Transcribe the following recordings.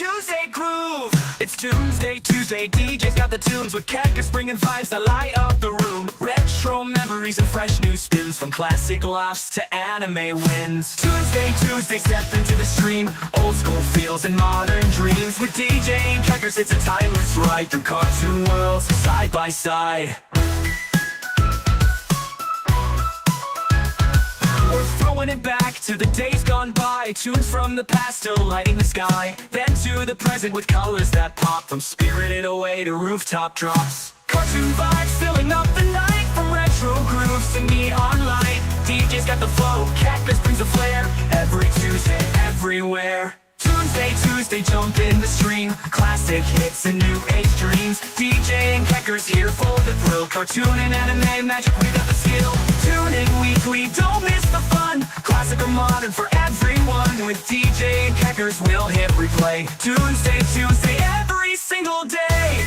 Tuesday groove. It's Toonsday Tuesday. DJ's got the tunes with cactus bringing vibes that light up the room. Retro memories and fresh new spins from classic laughs to anime wins. Toonsday Tuesday, step into the stream. Old school feels and modern dreams. With DJ and crackers, it's a timeless ride through cartoon worlds side by side. We're throwing it back to the days gone by. Tunes from the past still lighting the sky. Then to the present with colors that pop. From Spirited Away to rooftop drops. Cartoon vibes filling up the night. From retro grooves to neon light. DJ's got the flow, cactus brings the flair. Every Tuesday, everywhere. Toonsday Tuesday, jump in the stream. Classic hits and new age dreams. DJ and crackers here for the thrill. Cartoon and anime magic, we got the skill. Tune in weekly, don't miss the fun. Classic or modern for everyone. With DJ and crackers, we'll hit replay. Toonsday Tuesday, every single day.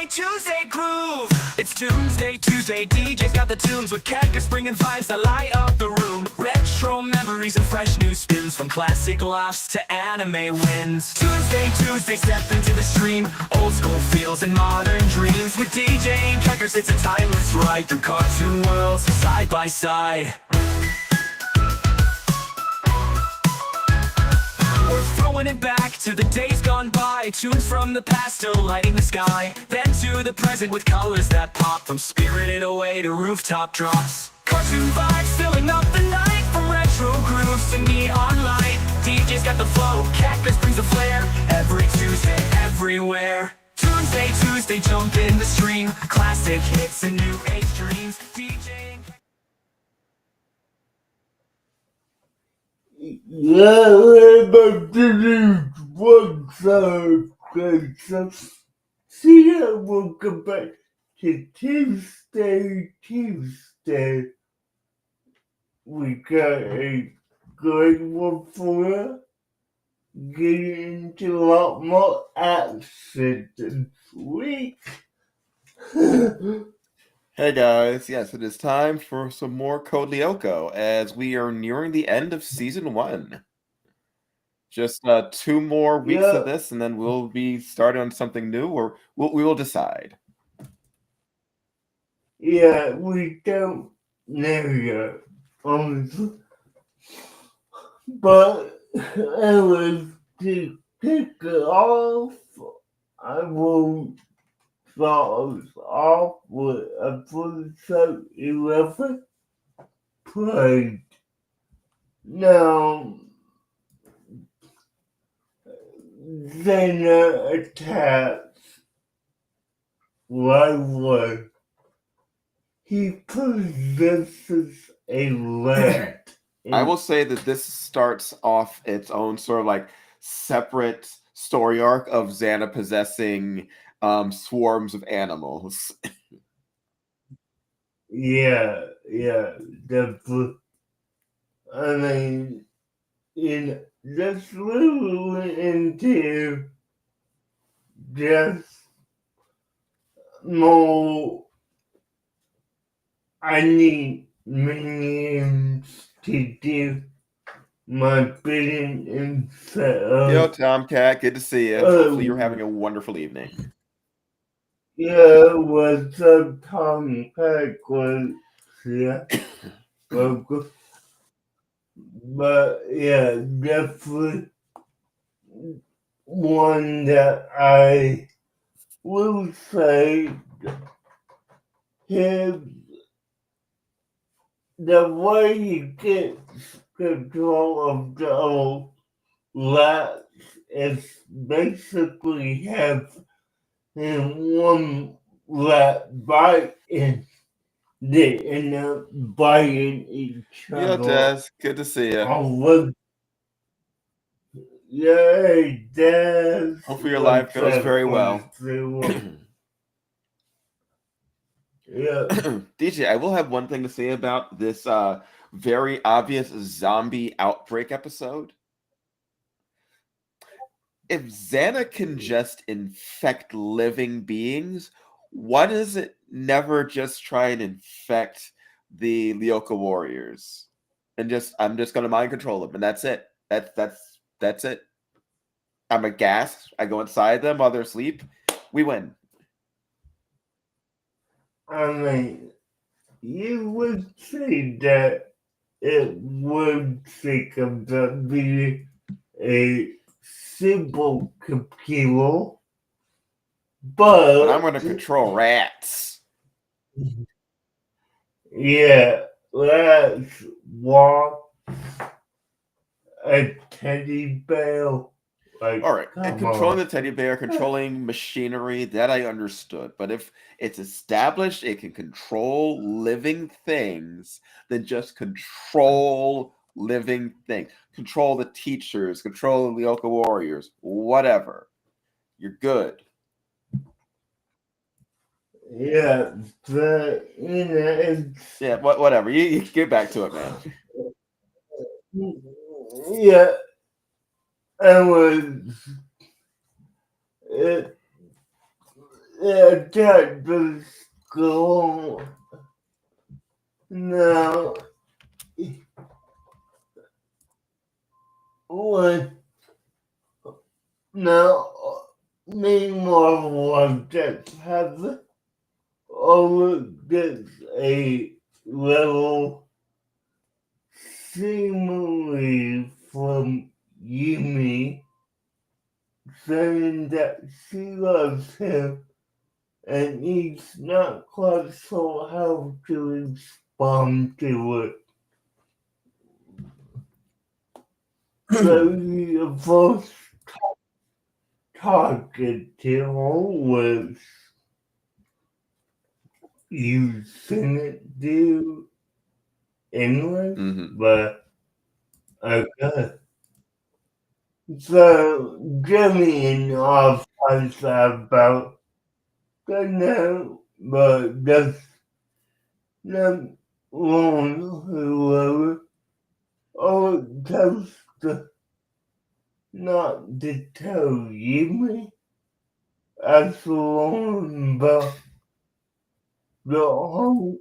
Tuesday groove. It's Toonsday Tuesday. DJ's got the tunes with cactus bringing vibes that light up the room. Retro memories and fresh new spins from classic laughs to anime wins. Toonsday Tuesday, step into the stream. Old school feels and modern dreams. With DJ and crackers, it's a timeless ride through cartoon worlds side by side. We're throwing it back to the days gone by. Tunes from the past still lighting the sky. Then to the present with colors that pop. From Spirited Away to rooftop drops. Cartoon vibes filling up the night. From retro grooves to neon light. DJ's got the flow, cactus brings the flair. Every Tuesday, everywhere. Toonsday Tuesday, jump in the stream. Classic hits and new age dreams. DJ. Yeah, but what's up? See you, welcome back to Tuesday Tuesday. We got a great one for you. Getting into a lot more action this week. Hey guys, yes, it is time for some more Code Lyoko as we are nearing the end of season 1. Just 2 more weeks of this, and then we'll be starting on something new, or we will decide. Yeah, we don't know yet, honestly. But anyway, to kick it off, I will start us off with episode 11, Pride. Now, Xena attacks Lyoko. He possesses a rat. I will say that this starts off its own sort of like separate story arc of Xana possessing swarms of animals. Yeah, definitely. I mean, just really into just more. I need minions to do my bidding instead of. Yo, Tomcat, good to see you. Hopefully you're having a wonderful evening. Yeah, what's up, Tomcat? Yeah, welcome. But yeah, definitely one that I will say the way he gets control of the old rats is basically have him one rat bite and they end up biting each other. Yeah, Des, good to see you. Yay, Des. Hopefully your life goes very well. Yeah. DJ, I will have one thing to say about this very obvious zombie outbreak episode. If Xana can just infect living beings, why does it never just try and infect the Lyoko warriors? And I'm just gonna mind control them, and that's it. That's it. I'm aghast. I go inside them while they're asleep. We win. I mean, you would say that it would take about being a simple computer, But I'm but gonna control rats. yeah, let's walk a teddy bear. Like, All right, and come controlling on. the teddy bear, controlling machinery, that I understood. But if it's established it can control living things, then just control living things. Control the teachers, control the Lyoko warriors, whatever. You're good. Yeah, but it's Yeah, whatever. You get back to it, man. yeah, I was it, that the school now what now meanwhile was just have over gets a little seemingly from Yumi saying that she loves him and he's not quite sure how to respond to it. So the first target to her was using it to English, Hmm. but okay. So Jimmy and I find about the no, but just not one whoever or just not to tell Jimmy as long but the whole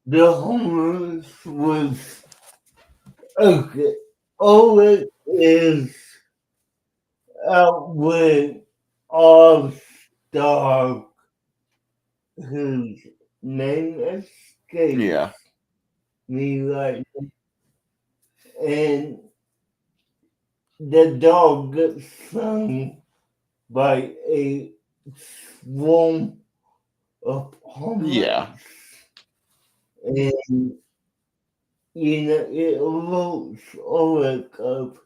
the homeless was okay. All it is with all star whose name escapes Yeah. me right now. And the dog gets stung by a swarm of Yeah. homeless. And it looks like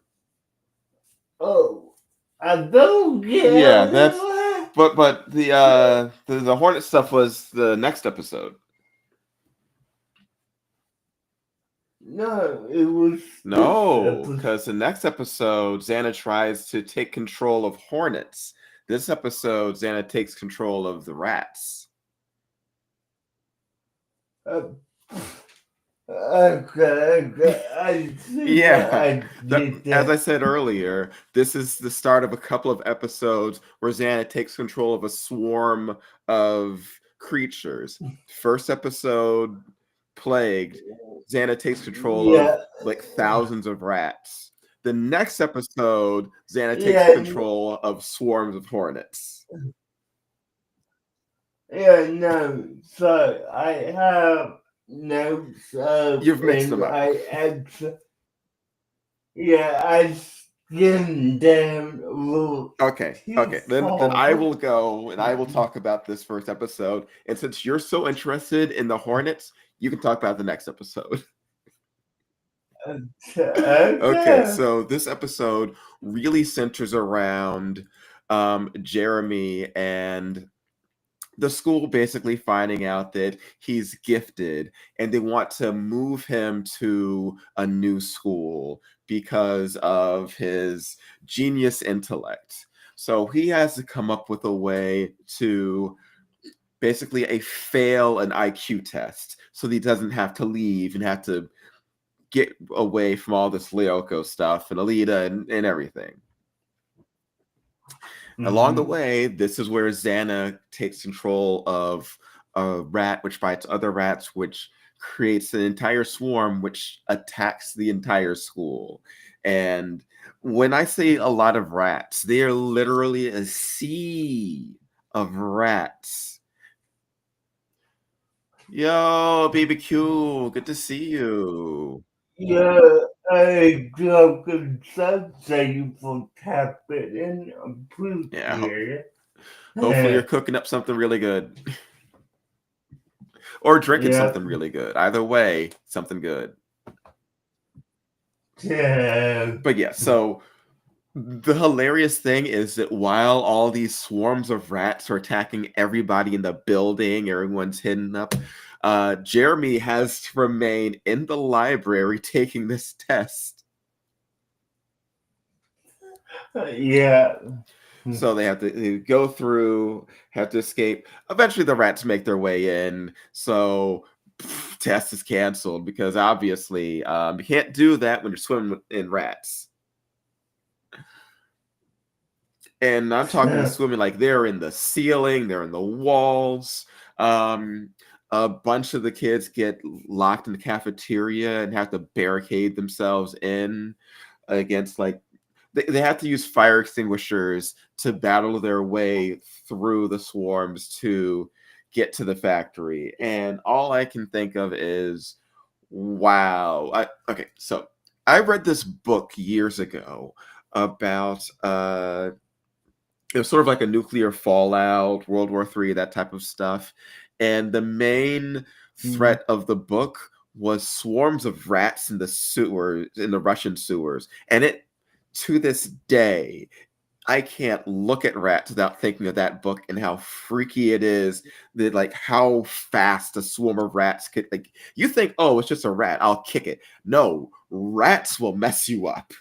oh, I don't Yeah, get that's it. but the Hornet stuff was the next episode. No, it was this No, episode. because the next episode, Xana tries to take control of Hornets. This episode, Xana takes control of the rats. Uh, okay, I think Yeah, I did as I that. said earlier, this is the start of a couple of episodes where Xana takes control of a swarm of creatures. First episode, Plagued, Xana takes control of Yeah, like thousands of rats. The next episode, Xana takes yeah, control of swarms of hornets. yeah, no. So I have notes up You've mixed and them up. I answer. Yeah, I skimmed them a little Okay, too okay. Then I far. will go and I will talk about this first episode. And since you're so interested in the Hornets, you can talk about the next episode. Okay, Okay. so this episode really centers around Jeremy and the school basically finding out that he's gifted and they want to move him to a new school because of his genius intellect. So he has to come up with a way to basically fail an IQ test so that he doesn't have to leave and have to get away from all this Lyoko stuff and Alita and everything. Along the way, this is where Xana takes control of a rat, which fights other rats, which creates an entire swarm, which attacks the entire school. And when I say a lot of rats, they are literally a sea of rats. Yo, BBQ, good to see you. Yeah, I drunk and thank you for tapping in. Yeah, Appreciate hopefully you're it. cooking up something really good. Or drinking Yeah. something really good. Either way, something good. Yeah. But yeah, so the hilarious thing is that while all these swarms of rats are attacking everybody in the building, everyone's hidden up, Jeremy has to remain in the library taking this test. Yeah. So they go through, have to escape. Eventually, the rats make their way in. So test is canceled because obviously you can't do that when you're swimming in rats. And I'm talking swimming like they're in the ceiling, they're in the walls. Um, a bunch of the kids get locked in the cafeteria and have to barricade themselves in against like they have to use fire extinguishers to battle their way through the swarms to get to the factory. And all I can think of is, wow. Okay, so I read this book years ago about it was sort of like a nuclear fallout, World War III, that type of stuff. And the main threat of the book was swarms of rats in the sewers, in the Russian sewers. And it, to this day, I can't look at rats without thinking of that book and how freaky it is that like how fast a swarm of rats could like you think, oh, it's just a rat, I'll kick it. No, rats will mess you up.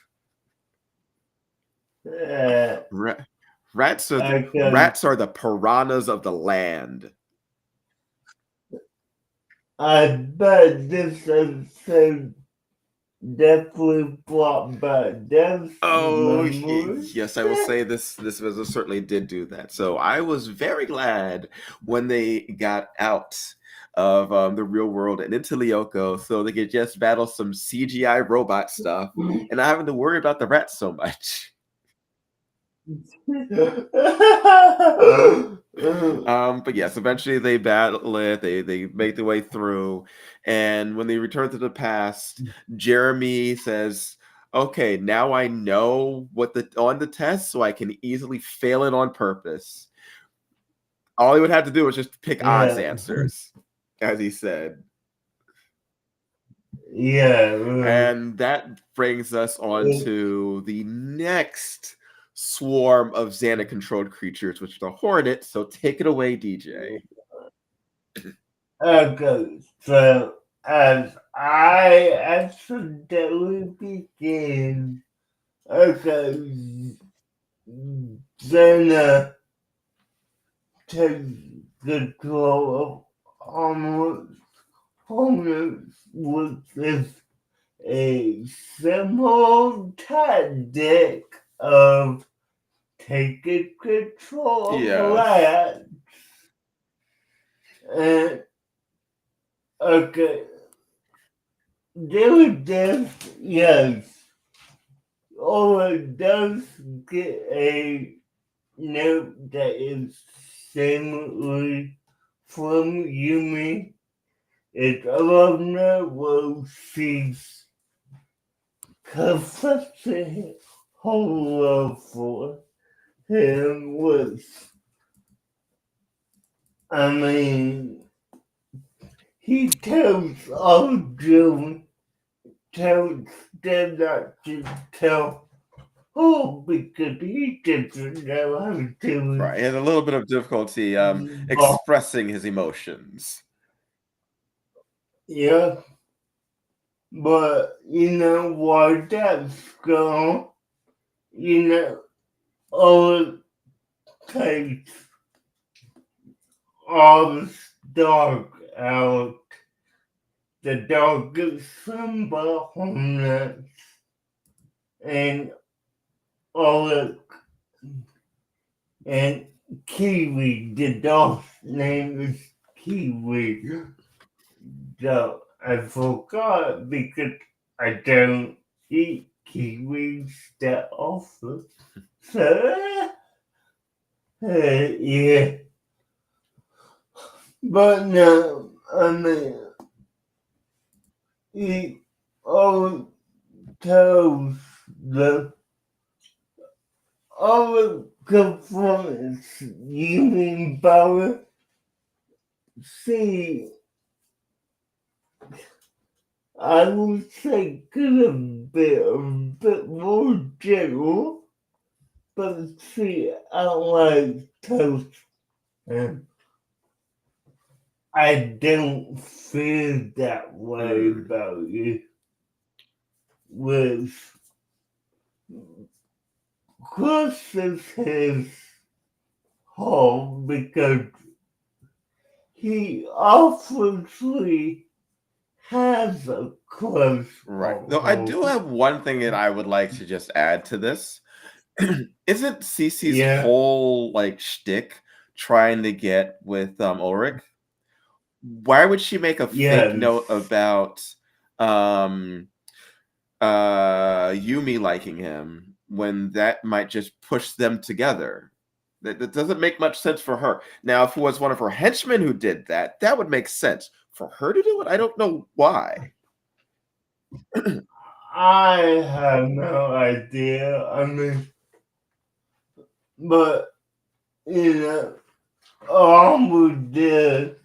Ra- Okay. rats are the piranhas of the land. I bet this episode definitely brought back those Oh memories. yes, I will say this visit certainly did do that. So I was very glad when they got out of the real world and into Lyoko, so they could just battle some CGI robot stuff and not having to worry about the rats so much. But yes, eventually they battle it. They make their way through, and when they return to the past, Jeremy says, "Okay, now I know what the on the test, so I can easily fail it on purpose. All he would have to do was just pick odds Yeah. answers," as he said. Yeah. And that brings us on to the next swarm of Xana controlled creatures, which are the Hornets. So take it away, DJ. Okay, so as I accidentally begin, okay, then takes control of homeless, which is a simple tactic of taking control of Yes. land. And okay, do this, yes. Or does get a note that is seemingly from Yumi. It's alumna will cease confessing her love for him was, I mean, he tells all June, tells them not to tell because he doesn't know how to. Right. He had a little bit of difficulty But, expressing his emotions. yeah, but you know what? That's gone. You know, all takes all the dark out. The dog is symbol homeless and all it and Kiwi, the dog's name is Kiwi. So I forgot because I don't eat kiwis that often. So, yeah. But no, I mean, it all tells the all performance you mean power. See, I would say could have been a bit more general, but see, I like toast and I don't feel that way about you. With Chris is his home because he obviously has a close Right. Though I do home. have one thing that I would like to just add to this. Isn't Cece's Yeah, whole like shtick trying to get with Ulrich? Why would she make a fake yes, note about um Yumi liking him when that might just push them together? That doesn't make much sense for her. Now, if it was one of her henchmen who did that, that would make sense. For her to do it, I don't know why. I have no idea. I mean, but you know, almost did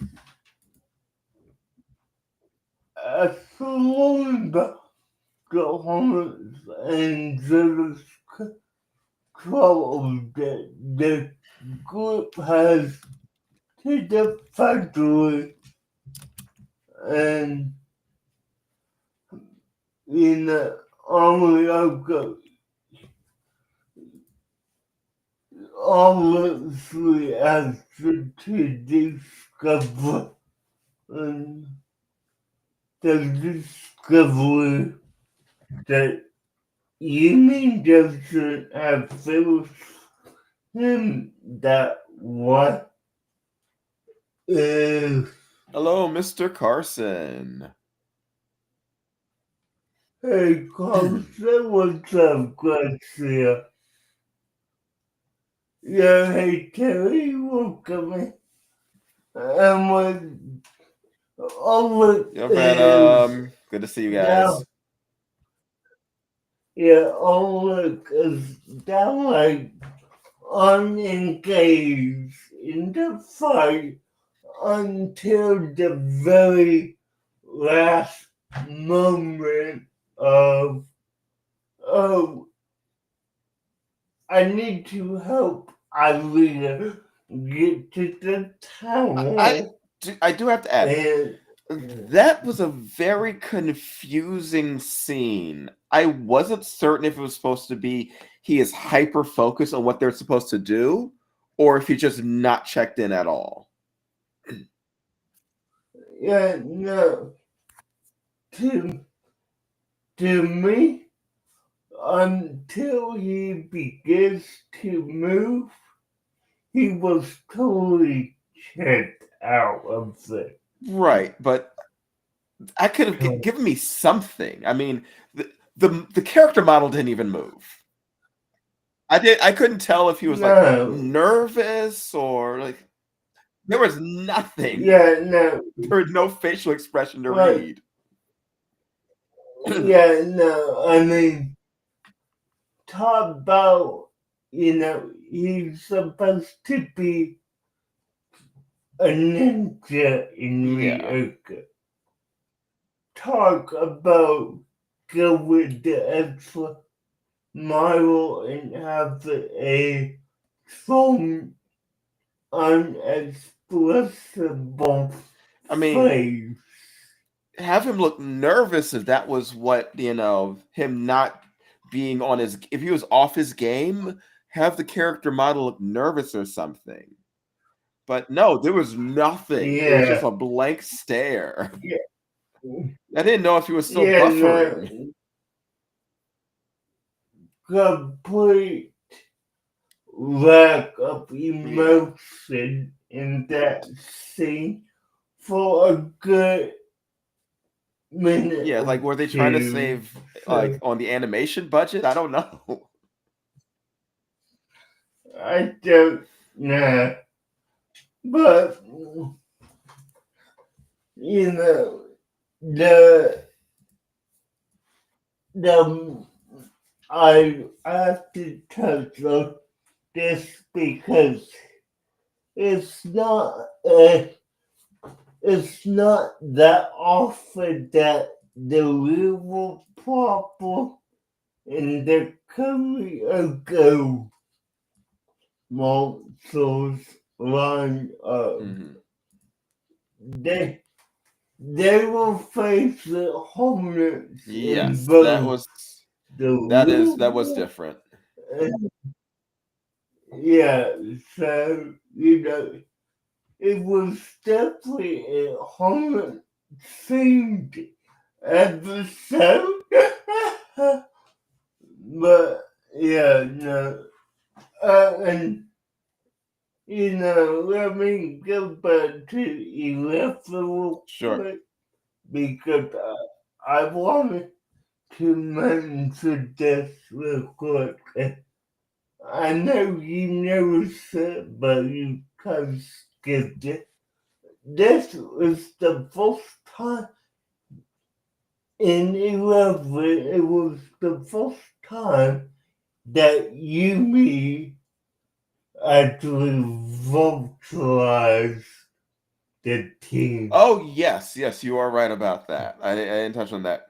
a saloon performance and the trouble that the group has to the factory and in Lyoko obviously has to discover and the discovery that Yumi doesn't have finished him that what is Hello, Mr. Carson. hey Carson, what's up, Garcia? Yeah, hey Terry, welcome in. And what Ulrich Yo, is Venom. Good to see you now, guys. yeah, Ulrich is down like unengaged in the fight until the very last moment of, oh, I need to help Irina get to the I tower. I do have to add, And that was a very confusing scene. I wasn't certain if it was supposed to be he is hyper focused on what they're supposed to do, or if he just not checked in at all. yeah, no, to, to me, until he begins to move, he was totally checked out of it. Right, but I could have given me something. I mean, the character model didn't even move. I couldn't tell if he was like No, nervous or like there was nothing. yeah, no, There was no facial expression to well, read. yeah, no, I mean, talk about, he's supposed to be a ninja in Yeah. Ryuga. Talk about go with the extra mile and have a strong, unexpressible I mean, face. have him look nervous if that was what, him not being on his if he was off his game, have the character model look nervous or something. But no, there was nothing. It was just Yeah, a blank stare. yeah, I didn't know if he was still yeah, buffering. no, complete lack of emotion in that scene for a good minute Yeah, like, or were they trying to two. save, like, So on the animation budget? I don't know. I don't know. But, you know, the, the, I have to touch on this because it's not, it's not that often that the real problem in the Kamiogo monsters line up. Mhm. They they will face the homeless in Yes, both the that was real different. and yeah, so you know it was definitely a homeless themed episode. But yeah, no. And you know, let me go back to 11 real Sure. quick because I wanted to mention this real quick. I know you noticed it, but you kind of skipped it. This was the first time in 11, it was the first time that Yumi actually vocalized the team. Oh, yes, yes, you are right about that. I didn't touch on that.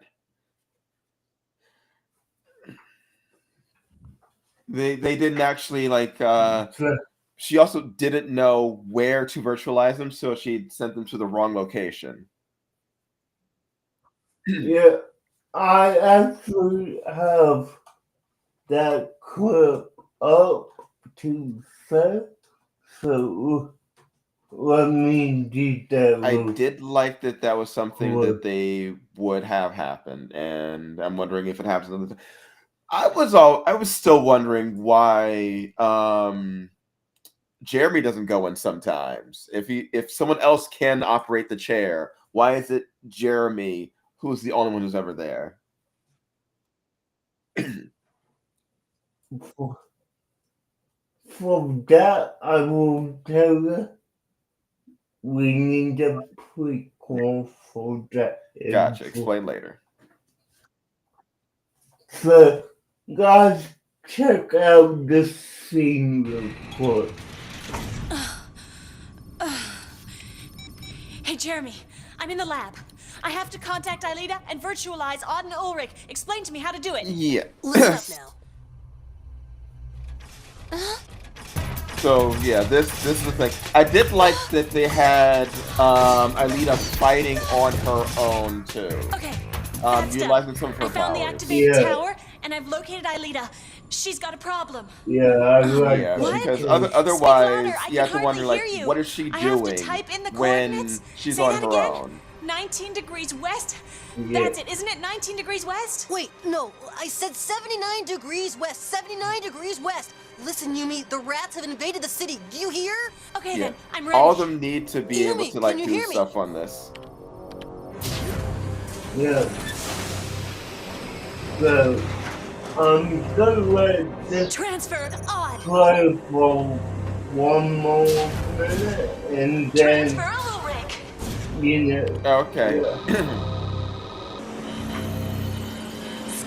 They didn't actually, like, So, she also didn't know where to virtualize them, so she sent them to the wrong location. yeah, I actually have that clip up to set, so let me do that I real did like that that was something that quick. they would have happened, and I'm wondering if it happens another time. I was still wondering why, Jeremy doesn't go in sometimes. If someone else can operate the chair, why is it Jeremy who's the only one who's ever there? For that, I will tell you, we need a prequel for that Gotcha. info. Explain later. So, guys, check out this scene real quick. Hey, Jeremy, I'm in the lab. I have to contact Aelita and virtualize Odd and Ulrich. Explain to me how to do it. Yeah. Listen up now. So yeah, this is the thing. I did like that they had Alita fighting on her own too. Okay, that's Utilizing done. some of her I found the powers. activated Yeah. tower, and I've located Aelita. She's got a problem. Yeah, I like Yeah, that. What? because too. Speak louder. otherwise I you can have to wonder, hardly like, hear you. what is she I have to doing type in the when coordinates. she's Say on that her again. own? 19 degrees west? Yeah. That's it, isn't it? 19 degrees west? Wait, no, I said 79 degrees west, 79 degrees west. Listen, Yumi, the rats have invaded the city. Do you hear? Okay, Yeah. then. I'm ready. All of them need to be able Yumi, to, like, can you do hear me? stuff on this. Yeah. So, I'm gonna let this Transferred Odd. play for one more minute and then, Transfer Ulrich. you know, Okay. yeah.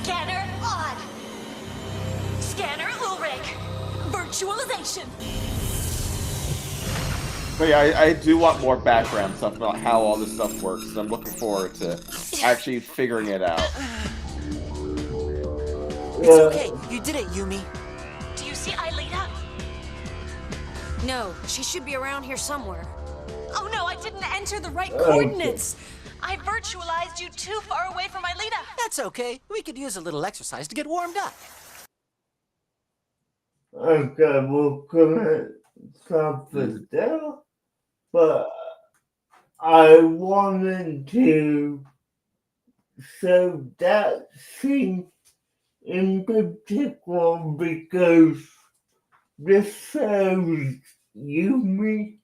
Scanner Odd. Scanner Ulrich. Virtualization. But yeah, I do want more background stuff about how all this stuff works, and I'm looking forward to actually figuring it out. It's Yeah. okay. You did it, Yumi. Do you see Aelita? No, she should be around here somewhere. Oh no, I didn't enter the right Okay. coordinates. I virtualized you too far away from Aelita. That's okay. We could use a little exercise to get warmed up. Okay, we're gonna stop it there, but I wanted to show that scene in particular because this shows Yumi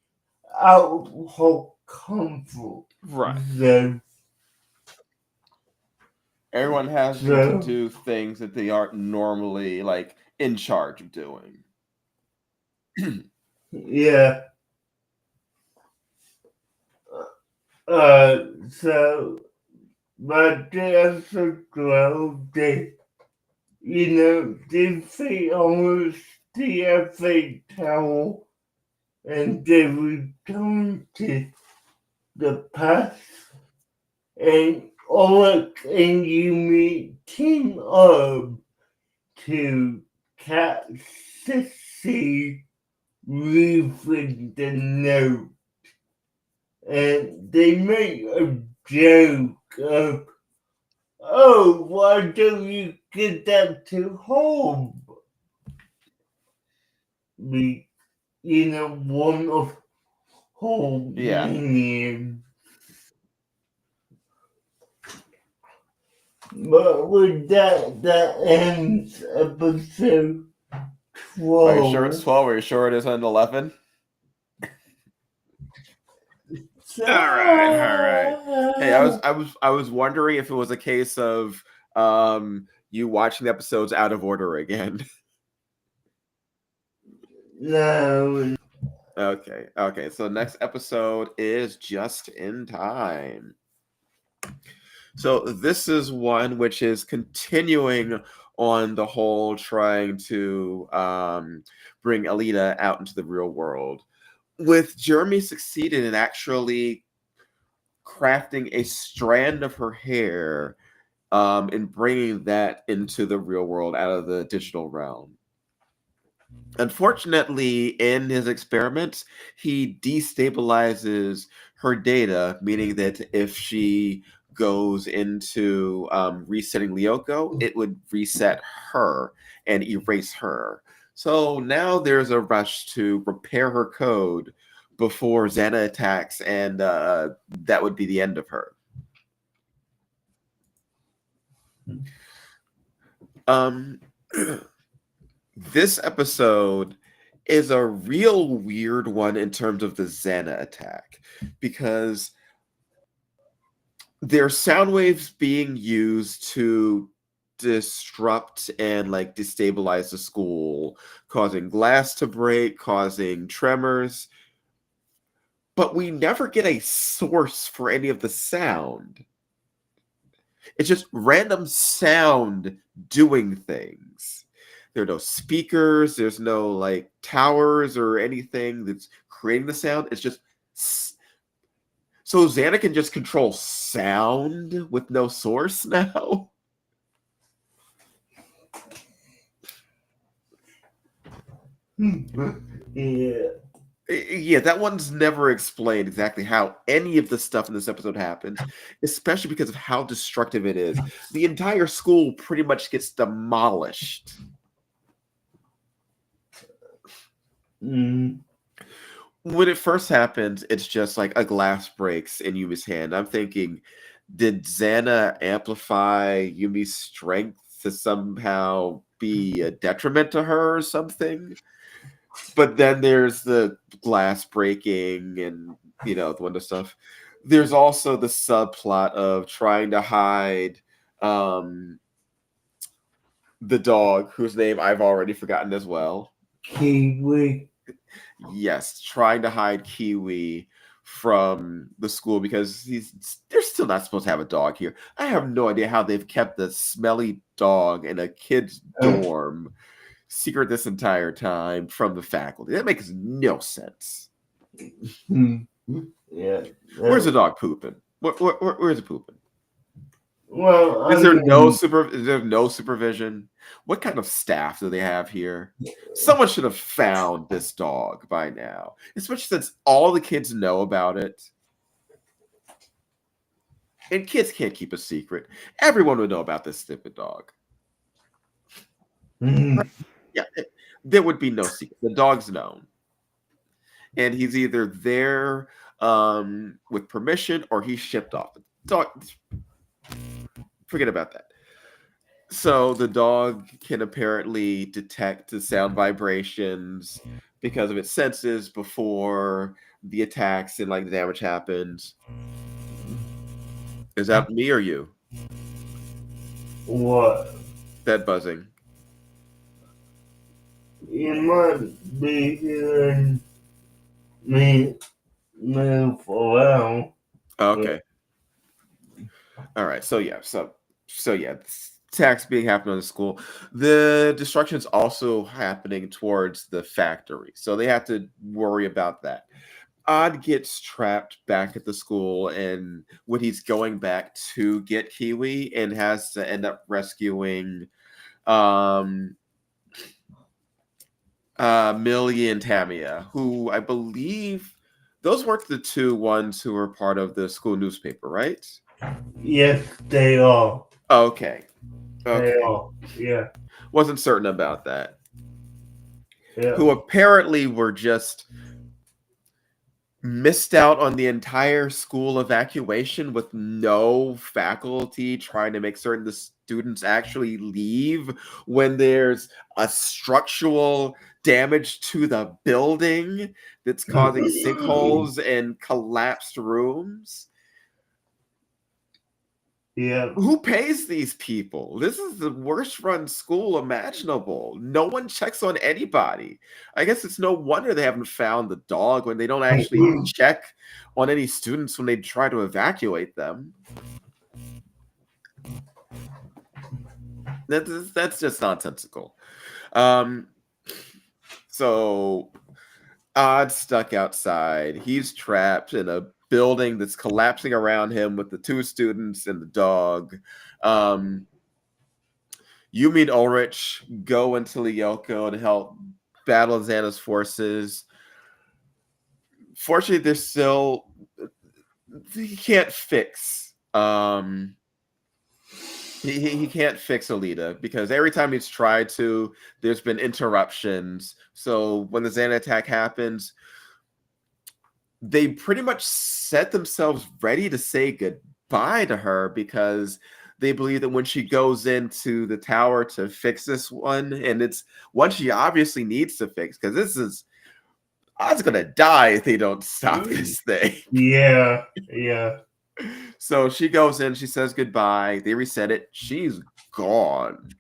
out of her comfort Right. zone. Everyone has to do things that they aren't normally like in charge of doing. Yeah. So, but they also grow, they see almost the FA towel and they return to the past. And Ulrich and Yumi team up to catch Sissy leaving the note. And they make a joke of, oh, why don't you get that to home? One of home minions. But with that ends episode 12. Are you sure it's 12? Are you sure it isn't 11? All right. Hey, I was wondering if it was a case of you watching the episodes out of order again. No. Okay. So next episode is Just in Time. So this is one which is continuing on the whole trying to bring Alita out into the real world. With Jeremy succeeded in actually crafting a strand of her hair and bringing that into the real world out of the digital realm. Unfortunately, in his experiments, he destabilizes her data, meaning that if she goes into resetting Lyoko, it would reset her and erase her. So now there's a rush to repair her code before Xana attacks, and that would be the end of her. This episode is a real weird one in terms of the Xana attack, because there are sound waves being used to disrupt and like destabilize the school, causing glass to break, causing tremors, but we never get a source for any of the sound. It's just random sound doing things. There are no speakers, there's no like towers or anything that's creating the sound. It's just so Xana can just control sound with no source now. Yeah, that one's never explained exactly how any of the stuff in this episode happens, especially because of how destructive it is. The entire school pretty much gets demolished. When it first happens, it's just like a glass breaks in Yumi's hand. I'm thinking, did Xana amplify Yumi's strength to somehow be a detriment to her or something? But then there's the glass breaking and, the window stuff. There's also the subplot of trying to hide the dog, whose name I've already forgotten as well. Kiwi. Yes, trying to hide Kiwi from the school because they're still not supposed to have a dog here. I have no idea how they've kept the smelly dog in a kid's dorm secret this entire time from the faculty. That makes no sense. Yeah. Where's the dog pooping? Where's it pooping? Well, Is there no supervision? What kind of staff do they have here? Someone should have found this dog by now, especially since all the kids know about it. And kids can't keep a secret. Everyone would know about this stupid dog. Yeah, there would be no secret. The dog's known. And he's either there with permission or he's shipped off. The dog, forget about that. So the dog can apparently detect the sound vibrations because of its senses before the attacks and like the damage happens. Is that me or you? What? That buzzing. You might be hearing me move around. Okay. All right. So yeah, attacks being happening on the school. The destruction is also happening towards the factory, so they have to worry about that. Odd gets trapped back at the school, and when he's going back to get Kiwi, and has to end up rescuing um Millie and Tamia, who I believe those weren't the two ones who were part of the school newspaper, right? Yes, they are. Okay. They Okay. are. Yeah. Wasn't certain about that. Yeah. Who apparently were just missed out on the entire school evacuation with no faculty trying to make certain the students actually leave when there's a structural damage to the building that's causing sinkholes and collapsed rooms. Yeah. Who pays these people? This is the worst run school imaginable. No one checks on anybody. I guess it's no wonder they haven't found the dog when they don't actually check on any students when they try to evacuate them. That's just nonsensical. So Odd stuck outside. He's trapped in a building that's collapsing around him with the two students and the dog. Yumi and Ulrich go into Lyoko to help battle Xana's forces. Fortunately, they're still he can't fix he can't fix Alita because every time he's tried to, there's been interruptions. So when the Xana attack happens, they pretty much set themselves ready to say goodbye to her because they believe that when she goes into the tower to fix this one, and it's one she obviously needs to fix because this is Odd's gonna die if they don't stop this thing. Yeah. Yeah. So she goes in, she says goodbye, they reset it, she's gone.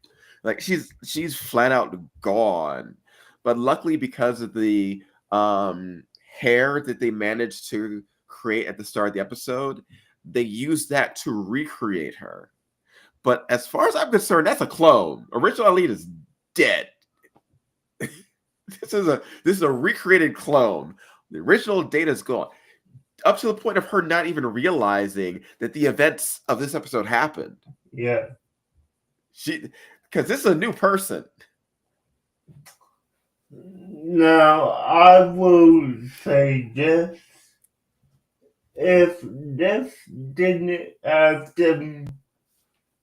Like she's flat out gone. But luckily, because of the hair that they managed to create at the start of the episode, they used that to recreate her. But as far as I'm concerned, that's a clone. Original Elite is dead. This is a recreated clone. The original data is gone. Up to the point of her not even realizing that the events of this episode happened. Yeah. Because this is a new person. Now, I will say this. If this didn't have them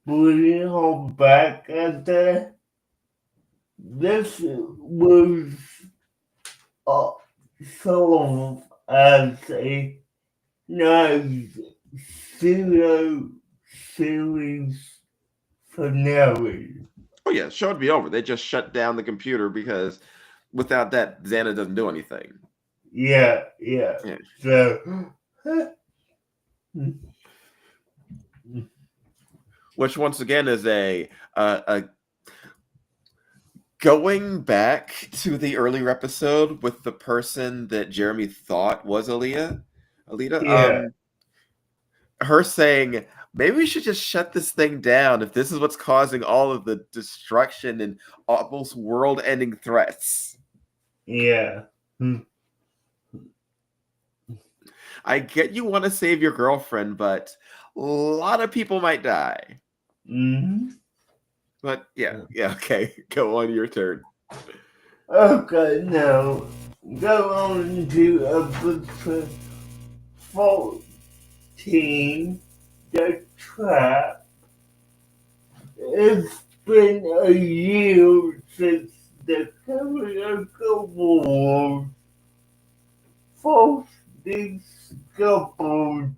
bring her back at the, this was sort of as a nice pseudo series finale. Oh yeah, show would be over. They just shut down the computer because without that, Xana doesn't do anything. Yeah. So, which once again is a going back to the earlier episode with the person that Jeremy thought was Alita. yeah. Her saying, maybe we should just shut this thing down if this is what's causing all of the destruction and almost world-ending threats. Yeah. I get you want to save your girlfriend, but a lot of people might die. Mm-hmm. But yeah, okay. Go on, your turn. Okay, now go on to episode 14, The Trap. It's been a year since the Karaoke Wars first discovered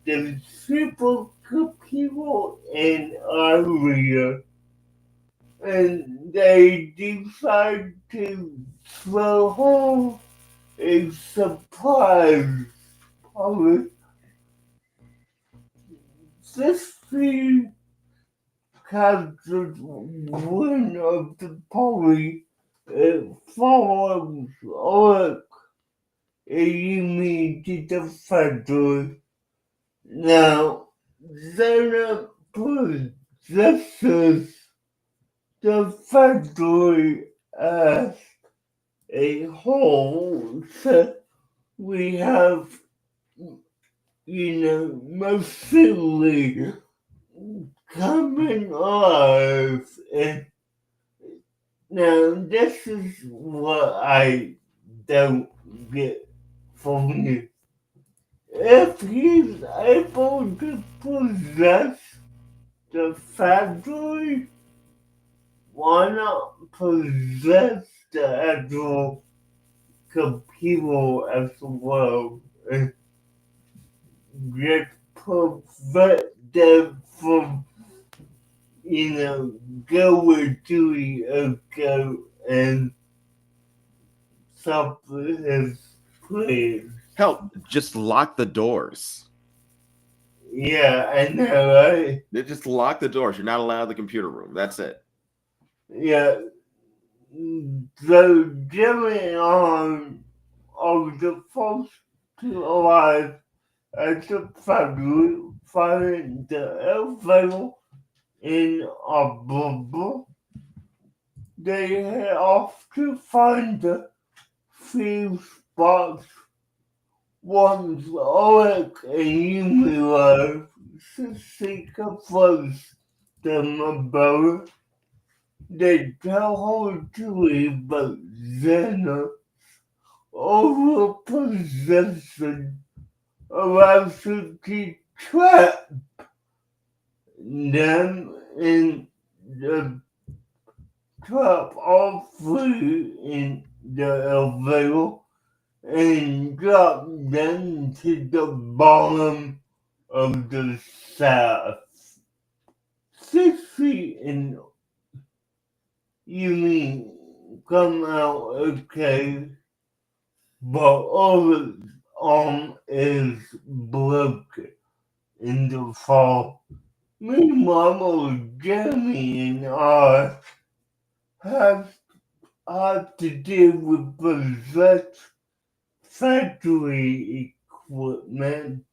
the supercomputer in Area and they decide to throw her a surprise party. This scene captures one of the party. It follows Ulrich and Yumi to the factory. Now, Zena possesses the factory as a whole, so we have, mostly coming alive. And now, this is what I don't get from you. If he's able to possess the factory, why not possess the actual computer as well and just prevent them from, going to Lyoko and stop his plan? Hell, just lock the doors. Yeah, I know, right? They just lock the doors. You're not allowed in the computer room. That's it. Yeah. So Jimmy on the first to arrive at the factory, finding the elevator in a bubble. They head off to find the fuse box. Once Ulrich and Yumi arrive, Sissy confronts them about it. They tell her to leave, but Xena overpossession allows her to trap them in the trap all three in the elevator and drop them to the bottom of the shaft. Sissy and Yumi come out okay, but Ulrich's arm is broken in the fall. Meanwhile, Jamie and I have to deal with possessed factory equipment.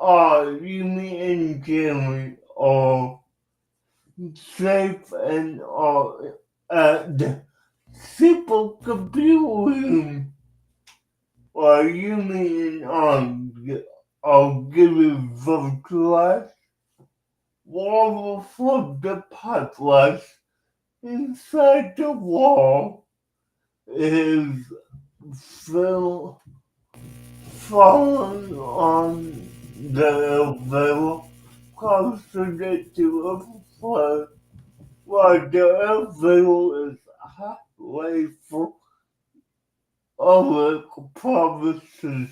Yumi and Jamie are safe and are at the supercomputer room, while Yumi and I are given virtualized water from the pipeline inside the wall is falling on the elevator, causing it to overflow, while the elevator is halfway full. Ulrich promises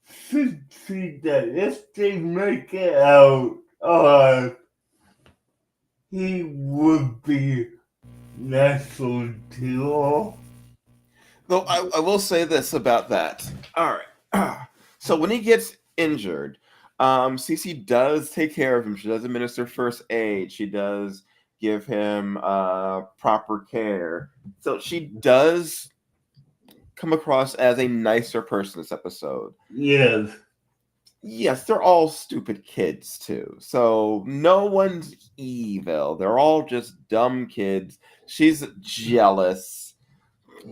Cincy that if they make it out alive, he would be natural to all. Though I will say this about that. All right. So when he gets injured, Cece does take care of him. She does administer first aid. She does give him proper care. So she does come across as a nicer person this episode. Yes. Yes, they're all stupid kids too. So no one's evil. They're all just dumb kids. She's jealous,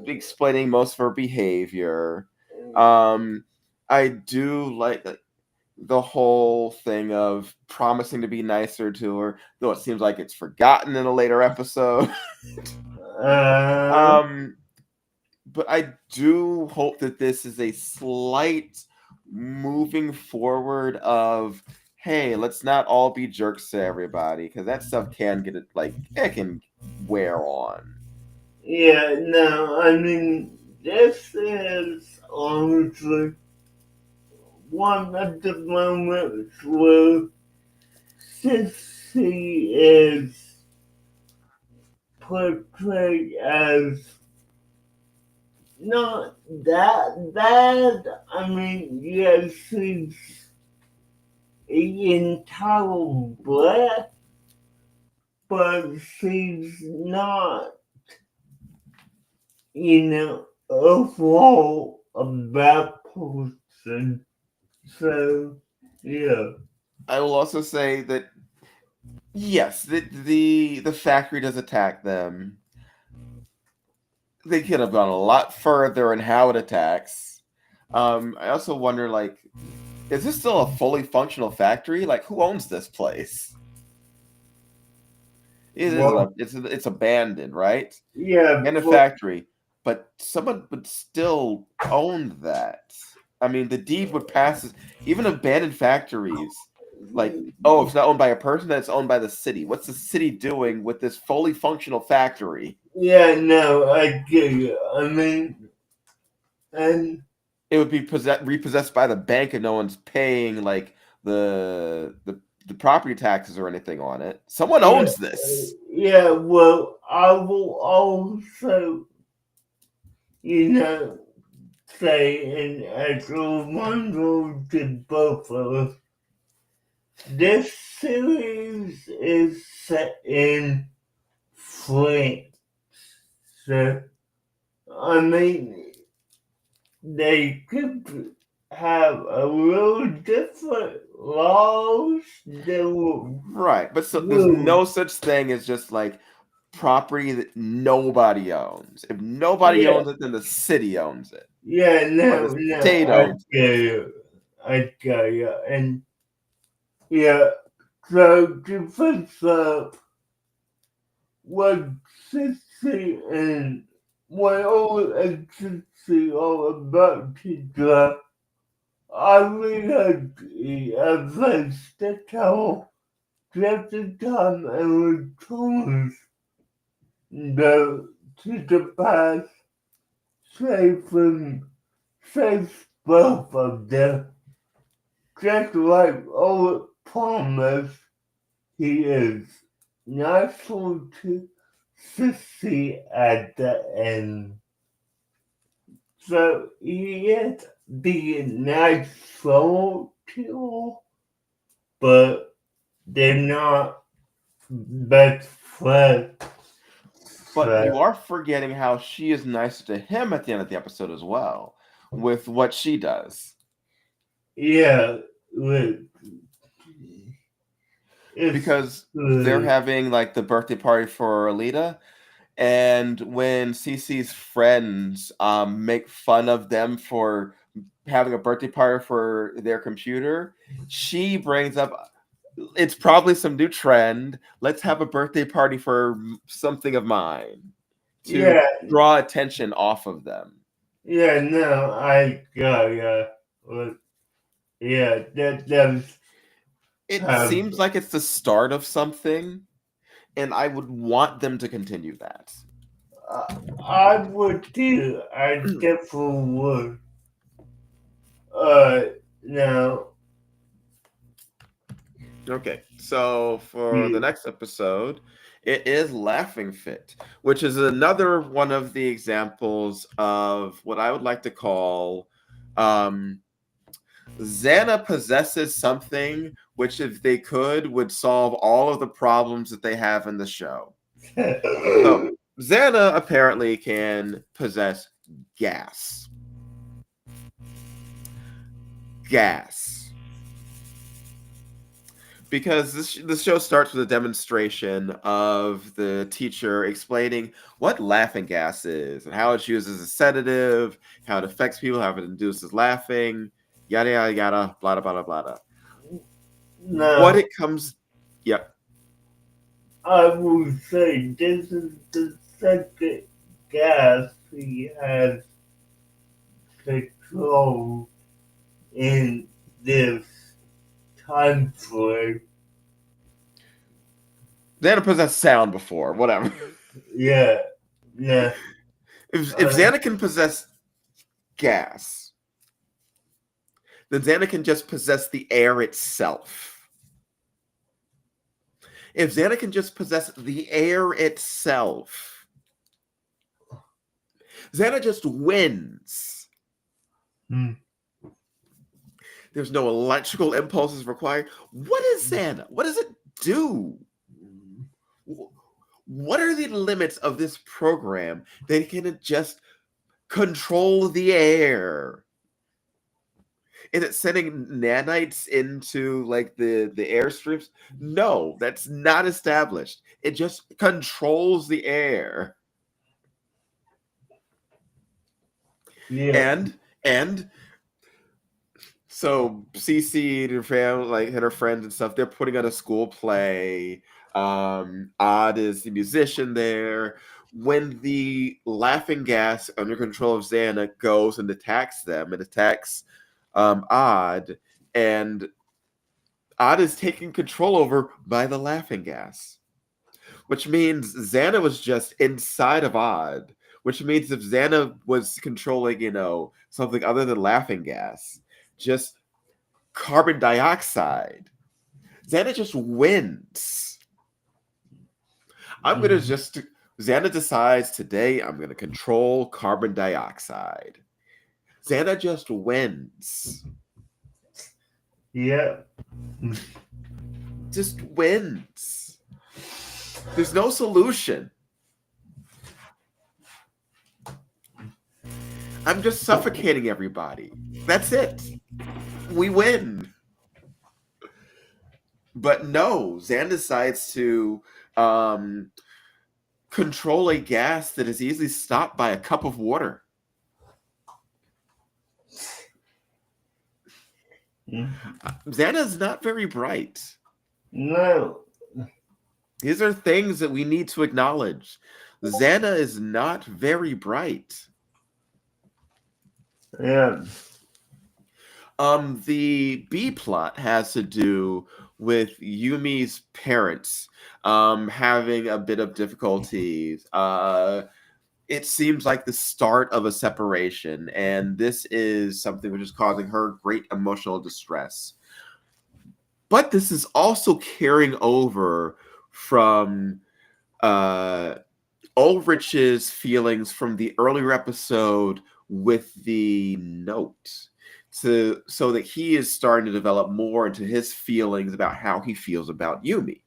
explaining most of her behavior. I do like the whole thing of promising to be nicer to her, though it seems like it's forgotten in a later episode. But I do hope that this is a slight moving forward of, hey, let's not all be jerks to everybody, because that stuff can get it can wear on. Yeah, no, I mean, this is honestly one of the moments where Sissy is portrayed as not that bad. I mean, yes, she's intolerable, but she's not, overall a bad person. So, yeah. I will also say that yes, the factory does attack them. They could have gone a lot further in how it attacks. I also wonder, like, is this still a fully functional factory? Like, who owns this place? It is Well, it's abandoned, right? yeah, And a but factory, but someone would still own that. I mean, the deed would pass. Even abandoned factories, like, oh, it's not owned by a person, that's owned by the city. What's the city doing with this fully functional factory? yeah, no, I get you. I mean, and It would be repossessed by the bank, and no one's paying like the property taxes or anything on it. Someone yeah, owns this. yeah, well, I will also, say, and as a reminder to both of us, this series is set in France. So, I mean, they could have a little different laws that would Right, but so there's rule. no such thing as just like property that nobody owns. If nobody Yeah, owns it, then the city owns it, yeah, or the no, state I owns it. get you. I get you. And yeah, so to fix up what Sissy and what all Sissy are about to do, I really advise the towel just the time and returns the to the past, safe and safe both of them, just like old promised he is. Not so to Sissy at the end. So he is being nice soul to, but they're not best friends. But you So, are forgetting how she is nicer to him at the end of the episode as well, with what she does. yeah, look, it's Because they're having like the birthday party for Alita, and when Cece's friends make fun of them for having a birthday party for their computer, she brings up it's probably some new trend. Let's have a birthday party for something of mine to yeah, draw attention off of them. yeah, no, I got yeah, look, yeah, that does It have. seems like it's the start of something, and I would want them to continue that. I would too. I definitely would. Now, Okay, so for the hmm, next episode, it is Laughing Fit, which is another one of the examples of what I would like to call Xana possesses something which, if they could, would solve all of the problems that they have in the show. So, Xana apparently can possess gas. Gas. Because the show starts with a demonstration of the teacher explaining what laughing gas is and how it's used as a sedative, how it affects people, how it induces laughing, yada yada yada, blah blah blah blah blah. What now it comes, yep. I will say this is the second gas he has control in this time frame. Xana possessed sound before, whatever. Yeah, yeah, If Xana can possess gas, then Xana can just possess the air itself. If Xana can just possess the air itself, Xana just wins. There's no electrical impulses required. What is Xana? What does it do? What are the limits of this program that can just control the air? Is it sending nanites into like the airstrips? No, that's not established. It just controls the air. Yeah. And so Cece and her family, like and her friends and stuff, they're putting on a school play. Odd is the musician there. When the laughing gas under control of Xana goes and attacks them, it attacks Odd, and Odd is taken control over by the laughing gas, which means Xana was just inside of Odd, which means if Xana was controlling, something other than laughing gas, just carbon dioxide, Xana just wins. Xana decides today I'm going to control carbon dioxide. Xana just wins. Yeah. Just wins. There's no solution. I'm just suffocating everybody. That's it. We win. But no, Xan decides to control a gas that is easily stopped by a cup of water. Xana is not very bright. No. These are things that we need to acknowledge. Xana is not very bright. Yeah. The B plot has to do with Yumi's parents having a bit of difficulties. It seems like the start of a separation, and this is something which is causing her great emotional distress. But this is also carrying over from Ulrich's feelings from the earlier episode with the note. So that he is starting to develop more into his feelings about how he feels about Yumi.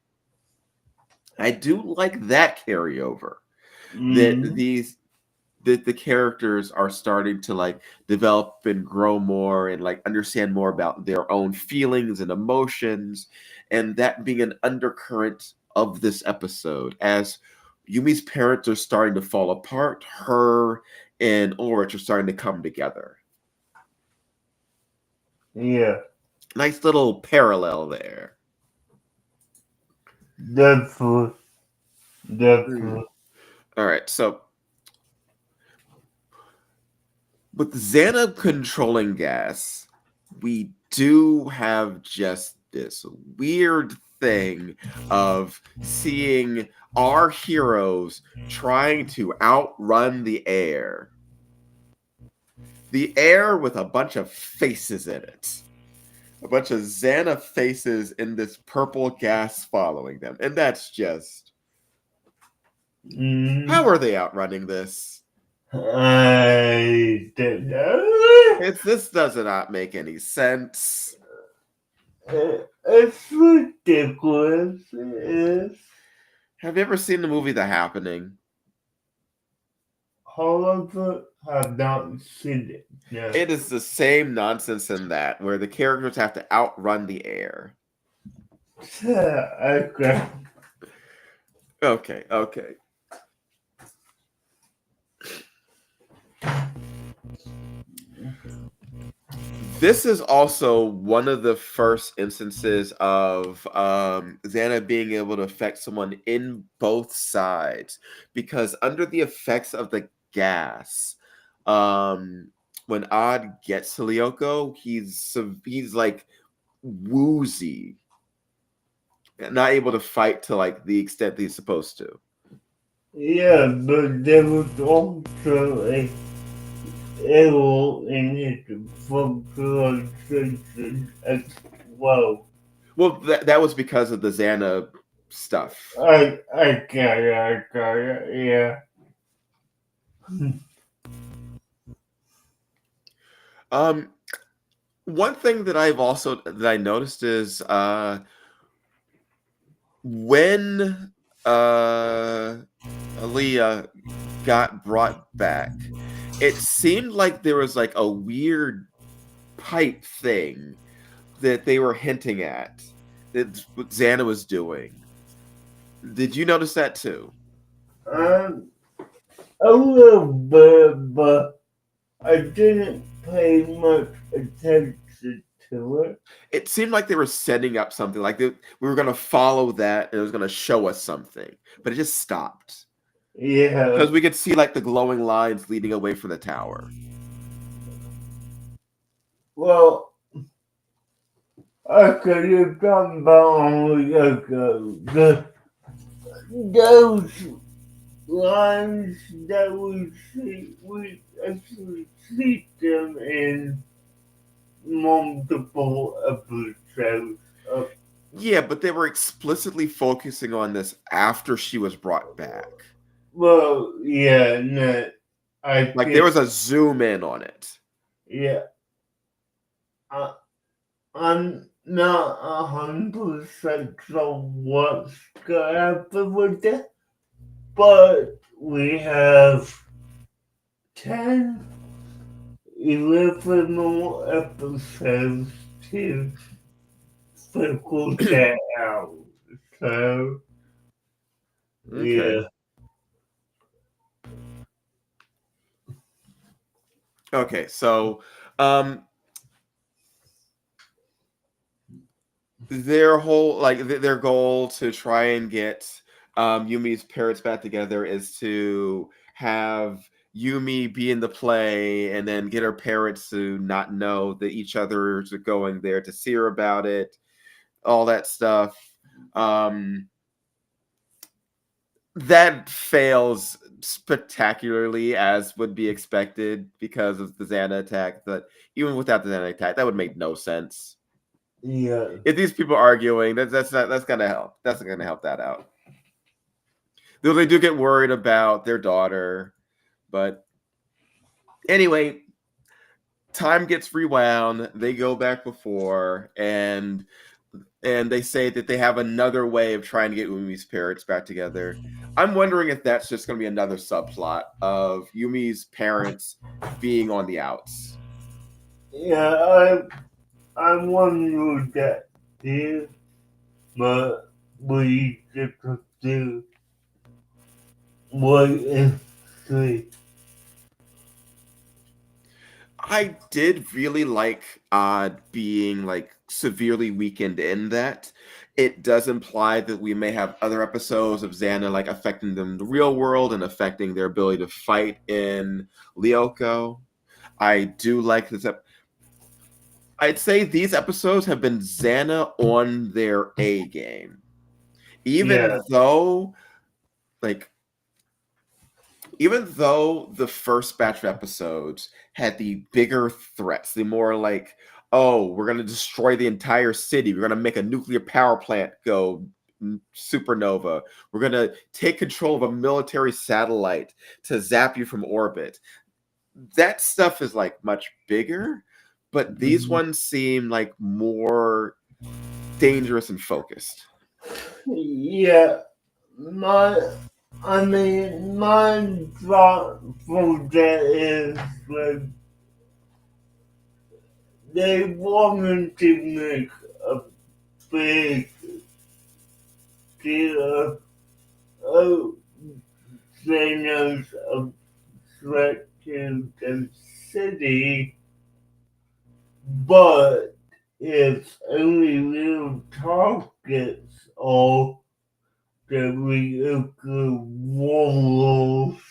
I do like that carryover. That the characters are starting to like develop and grow more and like understand more about their own feelings and emotions, and that being an undercurrent of this episode as Yumi's parents are starting to fall apart. Her and Ulrich are starting to come together. Yeah. Nice little parallel there. Definitely. All right, so with Xana controlling gas, we do have just this weird thing of seeing our heroes trying to outrun the air. The air with a bunch of faces in it. A bunch of Xana faces in this purple gas following them. And that's just... How are they outrunning this? I don't know. This does not make any sense. It's ridiculous. It is. Have you ever seen the movie The Happening? However, have not seen it. No. It is the same nonsense in that, where the characters have to outrun the air. Okay. Okay. This is also one of the first instances of Xana being able to affect someone in both sides, because under the effects of the gas, when Odd gets to Lyoko, he's like woozy, not able to fight to like the extent that he's supposed to. Yeah, but there was also a error in his vocalization as well. Well, that was because of the Xana stuff. I got it, yeah. One thing that I noticed is when Aaliyah got brought back, it seemed like there was like a weird pipe thing that they were hinting at. That's what Xana was doing. Did you notice that too? Um, a little bit, but I didn't pay much attention to it. It seemed like they were setting up something, like we were going to follow that and it was going to show us something, but it just stopped. Yeah. Because we could see like the glowing lines leading away from the tower. Well, okay, you're talking about on Lyoko. Those lines that we actually see them in multiple episodes. Yeah, but they were explicitly focusing on this after she was brought back. Well, yeah, no, Like there was a zoom in on it. Yeah. I'm not 100% sure what's gonna happen with it, but we have 10, 11 more episodes to figure that out. So, Okay. yeah. Okay, so their whole their goal to try and get Yumi's parents back together is to have Yumi be in the play and then get her parents to not know that each other is going there to see her about it, all that stuff. That fails spectacularly, as would be expected because of the Xana attack. But even without the Xana attack, that would make no sense. Yeah. If these people are arguing, that's gonna help. That's not gonna help that out. Though they do get worried about their daughter, but anyway, time gets rewound. They go back before, and they say that they have another way of trying to get Yumi's parents back together. I'm wondering if that's just going to be another subplot of Yumi's parents being on the outs. Yeah, I wonder that too, but we just have to wait and see. I did really like being like severely weakened in that. It does imply that we may have other episodes of Xana like affecting them in the real world and affecting their ability to fight in Lyoko. I do like this. I'd say these episodes have been Xana on their A game. Even though, even though the first batch of episodes had the bigger threats, the more like, oh, we're going to destroy the entire city. We're going to make a nuclear power plant go supernova. We're going to take control of a military satellite to zap you from orbit. That stuff is like much bigger, but these ones seem like more dangerous and focused. Yeah, my thought for that is like they wanted to make a big deal of Thanos a threat to the city, but it's only little targets or the Lyoko walls.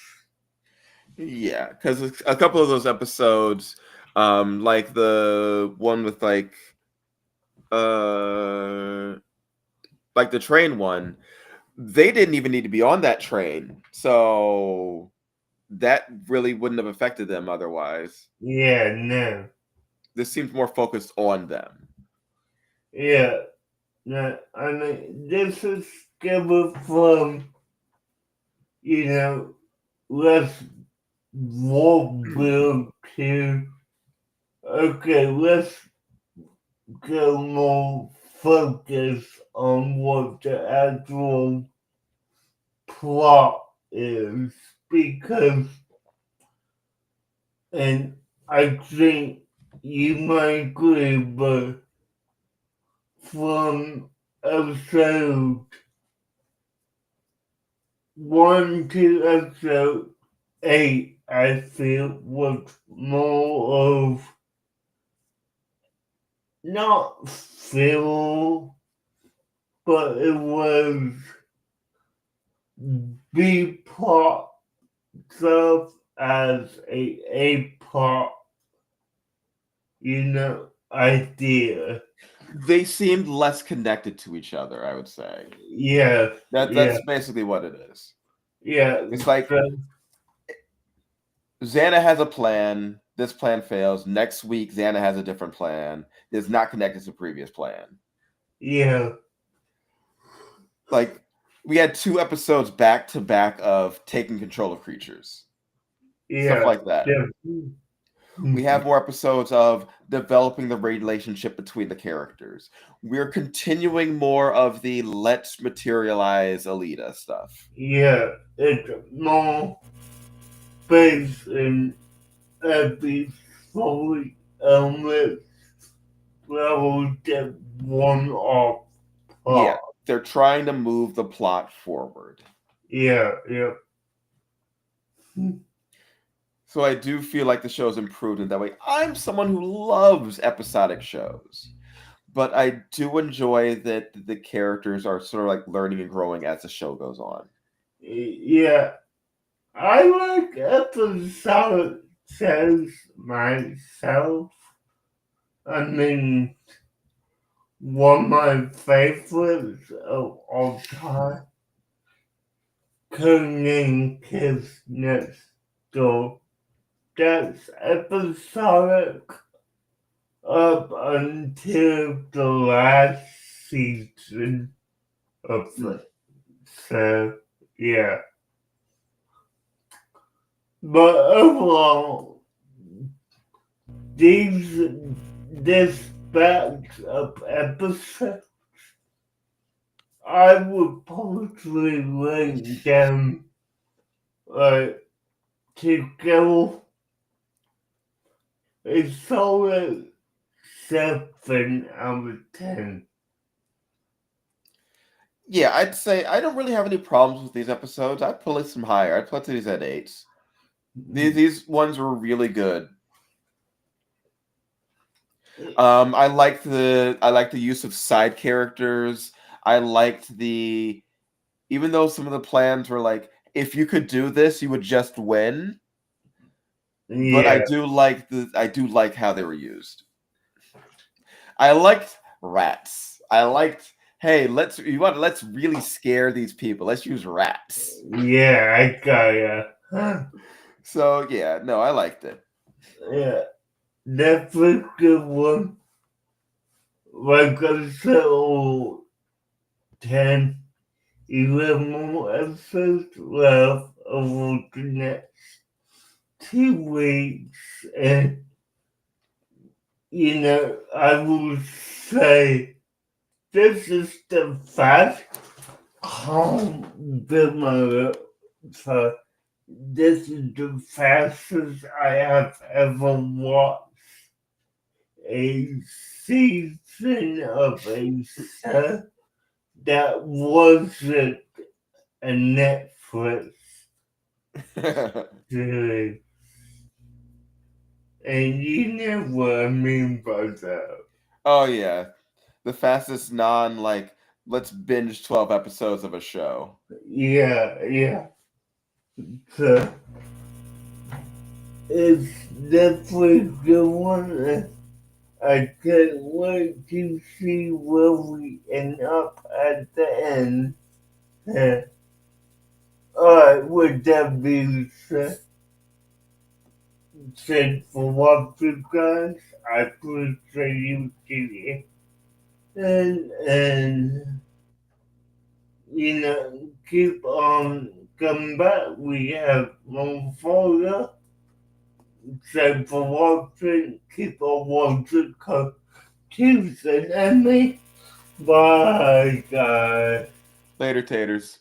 Yeah, because a couple of those episodes, like the one with like the train one, they didn't even need to be on that train, so that really wouldn't have affected them otherwise. Yeah, no. This seems more focused on them. Yeah, no. I mean, this is together from, let's build to, okay, let's go more focus on what the actual plot is, because, and I think you might agree, but from episode 1 to episode 8, I feel was more of not feel, but it was B plot stuff as a plot, idea. They seemed less connected to each other, I would say. Yeah, That's basically what it is. yeah. It's like So, Xana has a plan. This plan fails. Next week, Xana has a different plan. It's not connected to the previous plan. yeah, Like, we had 2 episodes back to back of taking control of creatures. yeah. Stuff like that. Yeah. We have more episodes of developing the relationship between the characters. We're continuing more of the let's materialize Alita stuff. Yeah, it's more based in every fully elements level that one off Yeah, plot. they're trying to move the plot forward. Yeah. So I do feel like the show's improved in that way. I'm someone who loves episodic shows, but I do enjoy that the characters are sort of like learning and growing as the show goes on. Yeah. I like episodic shows myself. I mean, one of my favorites of all time, Conan Kids Next Door. That's episodic up until the last season of it. So, yeah. But overall, this batch of episodes, I would probably rank them to go a solid 7 out of 10. Yeah, I'd say I don't really have any problems with these episodes. I'd put some higher. I'd put these at 8s. These ones were really good. I liked the use of side characters. I liked even though some of the plans were like, if you could do this, you would just win. But I Yeah, do like how they were used. I liked rats. I liked, hey, let's really scare these people. Let's use rats. yeah, I got ya. So yeah, no, I liked it. Yeah, that's a good one. Like I said, 10, 11 more episodes left over the next 2 weeks. And, I will say this is the fast so this is the fastest I have ever watched a season of a show that wasn't a Netflix series. And you know what I mean by that. Oh yeah, the fastest let's binge 12 episodes of a show. Yeah. So it's definitely a good one. I can't wait to see where we end up at the end. Alright, with that being said for watching guys, I appreciate you today. And keep on coming back. We have one folder. So for watching, keep on watching Tuesday and me. Bye, guys. Later, taters.